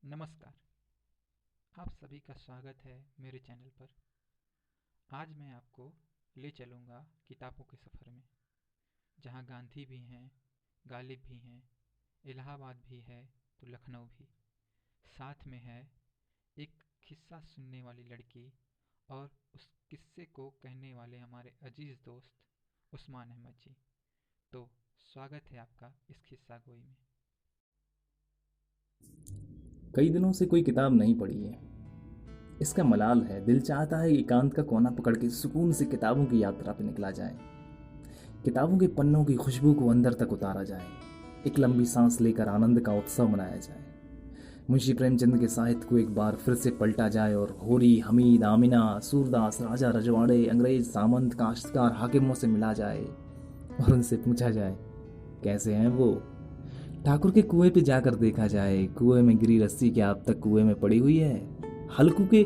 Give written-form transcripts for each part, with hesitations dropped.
नमस्कार। आप सभी का स्वागत है मेरे चैनल पर। आज मैं आपको ले चलूँगा किताबों के सफ़र में, जहाँ गांधी भी हैं, गालिब भी हैं, इलाहाबाद भी है तो लखनऊ भी। साथ में है एक किस्सा सुनने वाली लड़की और उस किस्से को कहने वाले हमारे अजीज़ दोस्त उस्मान अहमद जी। तो स्वागत है आपका इस किस्सा गोई में। कई दिनों से कोई किताब नहीं पढ़ी है। इसका मलाल है, दिल चाहता है एकांत का कोना पकड़ के सुकून से किताबों की यात्रा पे निकला जाए। किताबों के पन्नों की खुशबू को अंदर तक उतारा जाए, एक लंबी सांस लेकर आनंद का उत्सव मनाया जाए। मुंशी प्रेमचंद के साहित्य को एक बार फिर से पलटा जाए और होरी, हमीद, आमिना, सूरदास, राजा रजवाड़े, अंग्रेज, सामंत, काश्तकार, हाकिमों से मिला जाए और उनसे पूछा जाए कैसे हैं वो। ठाकुर के कुएं पे जाकर देखा जाए, कुएं में गिरी रस्सी क्या अब तक कुएं में पड़ी हुई है। हल्कू के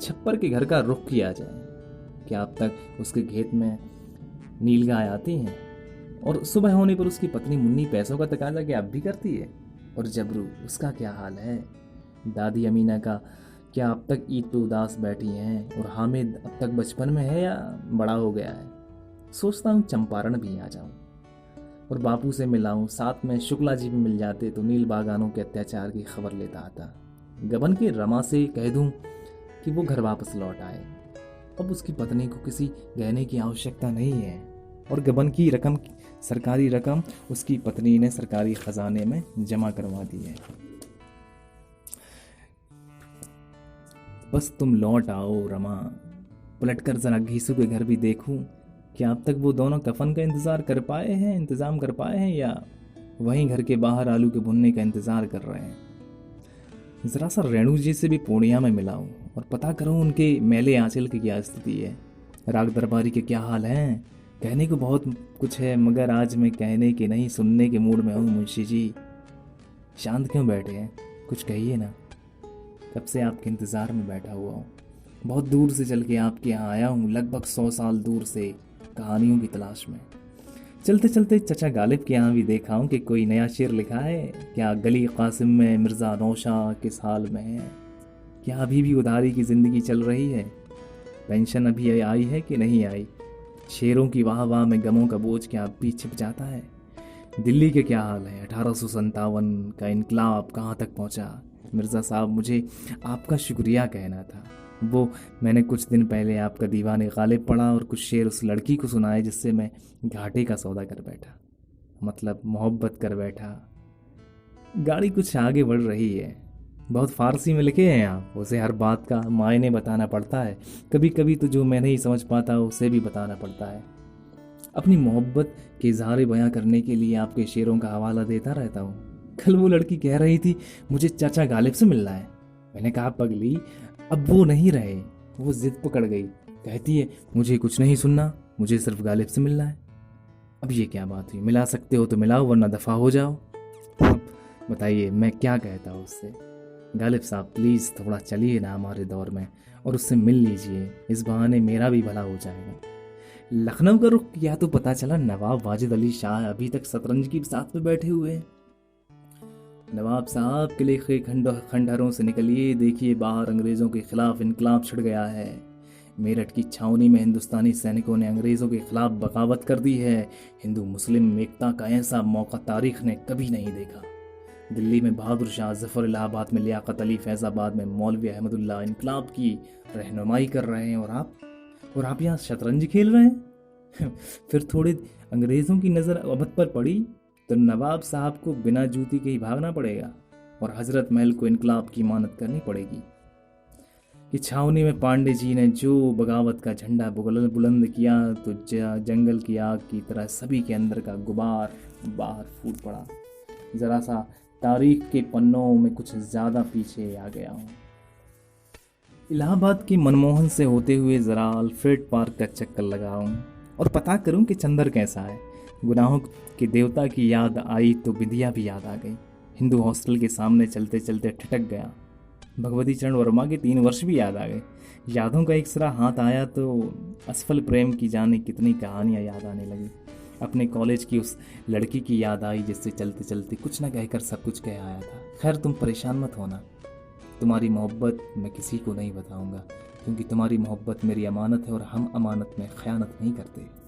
छप्पर के घर का रुख किया जाए, क्या अब तक उसके खेत में नीलगाय आती हैं। और सुबह होने पर उसकी पत्नी मुन्नी पैसों का तकाजा क्या अब भी करती है। और जबरू, उसका क्या हाल है। दादी अमीना का क्या अब तक ईद पे उदास बैठी हैं। और हामिद अब तक बचपन में है या बड़ा हो गया है। सोचता हूँ चंपारण भी आ जाऊं और बापू से मिलाऊं, साथ में शुक्ला जी भी मिल जाते तो नील बागानों के अत्याचार की खबर लेता आता। गबन के रमा से कह दूं कि वो घर वापस लौट आए। अब उसकी पत्नी को किसी गहने की आवश्यकता नहीं है और गबन की रकम, सरकारी रकम, उसकी पत्नी ने सरकारी खजाने में जमा करवा दी है। बस तुम लौट आओ रमा, पलटकर जरा घीसू के घर भी देखूं, क्या अब तक वो दोनों कफन का इंतज़ाम कर पाए हैं या वहीं घर के बाहर आलू के भुनने का इंतज़ार कर रहे हैं। ज़रा सा रेणु जी से भी पूर्णिया में मिलाऊं और पता करूं उनके मेले आंचल की क्या स्थिति है। राग दरबारी के क्या हाल हैं। कहने को बहुत कुछ है मगर आज मैं कहने के नहीं सुनने के मूड में हूँ। मुंशी जी शांत क्यों बैठे हैं, कुछ कहिए ना। कब से आपके इंतज़ार में बैठा हुआ हूँ, बहुत दूर से चल के आपके यहाँ आया हूँ, लगभग 100 साल दूर से, कहानियों की तलाश में। चलते चलते चचा गालिब के यहाँ भी देखा हूँ कि कोई नया शेर लिखा है। क्या गली कासिम में मिर्ज़ा नौशा किस हाल में है। क्या अभी भी उधारी की ज़िंदगी चल रही है। पेंशन अभी आई है कि नहीं आई। शेरों की वाह वाह में गमों का बोझ क्या अब भी छिप जाता है। दिल्ली के क्या हाल है। 1857 का इनकलाब कहाँ तक पहुँचा। मिर्ज़ा साहब, मुझे आपका शुक्रिया कहना था। वो मैंने कुछ दिन पहले आपका दीवाने गालिब पढ़ा और कुछ शेर उस लड़की को सुनाए जिससे मैं घाटे का सौदा कर बैठा, मतलब मोहब्बत कर बैठा। गाड़ी कुछ आगे बढ़ रही है। बहुत फारसी में लिखे हैं आप, उसे हर बात का मायने बताना पड़ता है। कभी कभी तो जो मैं नहीं समझ पाता उसे भी बताना पड़ता है। अपनी मोहब्बत के इजहार बयां करने के लिए आपके शेरों का हवाला देता रहता हूँ। कल वो लड़की कह रही थी मुझे चाचा गालिब से मिलना है। मैंने कहा पगली, अब वो नहीं रहे। वो जिद पकड़ गई, कहती है मुझे कुछ नहीं सुनना, मुझे सिर्फ गालिब से मिलना है। अब ये क्या बात हुई। मिला सकते हो तो मिलाओ वरना दफ़ा हो जाओ। अब बताइए मैं क्या कहता हूँ उससे। गालिब साहब प्लीज़ थोड़ा चलिए ना हमारे दौर में और उससे मिल लीजिए, इस बहाने मेरा भी भला हो जाएगा। लखनऊ का रुख किया तो पता चला नवाब वाजिद अली शाह अभी तक शतरंज की साथ में बैठे हुए हैं। नवाब साहब किले के खंडहरों से निकलिए, देखिए बाहर अंग्रेज़ों के खिलाफ इनकलाब छिड़ गया है। मेरठ की छावनी में हिंदुस्तानी सैनिकों ने अंग्रेज़ों के खिलाफ बगावत कर दी है। हिंदू मुस्लिम एकता का ऐसा मौका तारीख ने कभी नहीं देखा। दिल्ली में बहादुर शाह जफर, इलाहाबाद में लियाकत अली, फैज़ाबाद में मौलवी अहमदुल्ला इनकलाब की रहनुमाई कर रहे हैं और आप यहाँ शतरंज खेल रहे हैं। फिर थोड़े अंग्रेज़ों की नज़र अवध पर पड़ी तो नवाब साहब को बिना जूती के ही भागना पड़ेगा और हजरत महल को इनकलाब की मानत करनी पड़ेगी। कि छावनी में पांडे जी ने जो बगावत का झंडा बुलंद किया तो जंगल की आग की तरह सभी के अंदर का गुबार बाहर फूट पड़ा। जरा सा तारीख के पन्नों में कुछ ज़्यादा पीछे आ गया हूँ। इलाहाबाद के मनमोहन से होते हुए ज़रा अल्फ्रेड पार्क का चक्कर लगाऊं और पता करूं कि चंदर कैसा है। गुनाहों के देवता की याद आई तो बिंदिया भी याद आ गई। हिंदू हॉस्टल के सामने चलते चलते ठिठक गया। भगवती चरण वर्मा के 3 वर्ष भी याद आ गए। यादों का एक सिरा हाथ आया तो असफल प्रेम की जाने कितनी कहानियाँ याद आने लगी। अपने कॉलेज की उस लड़की की याद आई जिससे चलते चलते कुछ ना कहकर सब कुछ कह आया था। खैर तुम परेशान मत होना, तुम्हारी मोहब्बत मैं किसी को नहीं बताऊंगा, क्योंकि तुम्हारी मोहब्बत मेरी अमानत है और हम अमानत में खयानत नहीं करते।